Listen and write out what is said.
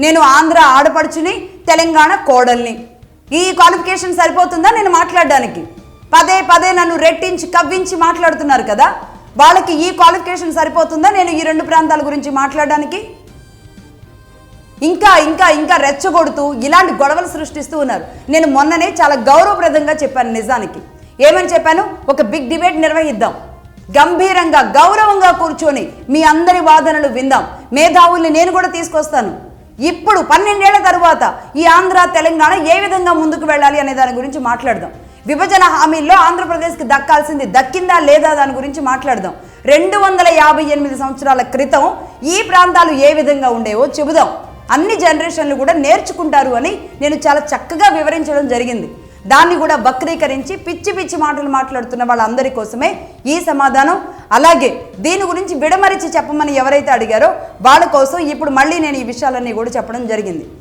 నేను ఆంధ్ర ఆడపడుచుని, తెలంగాణ కోడల్ని. ఈ క్వాలిఫికేషన్ సరిపోతుందా నేను మాట్లాడడానికి? పదే పదే నన్ను రెట్టించి కవ్వించి మాట్లాడుతున్నారు కదా, వాళ్ళకి ఈ క్వాలిఫికేషన్ సరిపోతుందా నేను ఈ రెండు ప్రాంతాల గురించి మాట్లాడడానికి? ఇంకా ఇంకా ఇంకా రెచ్చగొడుతూ ఇలాంటి గొడవలు సృష్టిస్తూ ఉన్నారు. నేను మొన్ననే చాలా గౌరవప్రదంగా చెప్పాను. నిజానికి ఏమని చెప్పాను? ఒక బిగ్ డిబేట్ నిర్వహిద్దాం, గంభీరంగా గౌరవంగా కూర్చొని మీ అందరి వాదనలు విందాం, మేధావుల్ని నేను కూడా తీసుకొస్తాను. ఇప్పుడు 12 ఏళ్ల తరువాత ఈ ఆంధ్ర తెలంగాణ ఏ విధంగా ముందుకు వెళ్ళాలి అనే దాని గురించి మాట్లాడదాం. విభజన హామీల్లో ఆంధ్రప్రదేశ్కి దక్కాల్సింది దక్కిందా లేదా దాని గురించి మాట్లాడదాం. 258 సంవత్సరాల క్రితం ఈ ప్రాంతాలు ఏ విధంగా ఉండేవో చెబుదాం. అన్ని జనరేషన్లు కూడా నేర్చుకుంటారు అని నేను చాలా చక్కగా వివరించడం జరిగింది. దాన్ని కూడా వక్రీకరించి పిచ్చి పిచ్చి మాటలు మాట్లాడుతున్న వాళ్ళందరి కోసమే ఈ సమాధానం. అలాగే దీని గురించి విడమరిచి చెప్పమని ఎవరైతే అడిగారో వాళ్ళ కోసం ఇప్పుడు మళ్ళీ నేను ఈ విషయాలన్నీ కూడా చెప్పడం జరిగింది.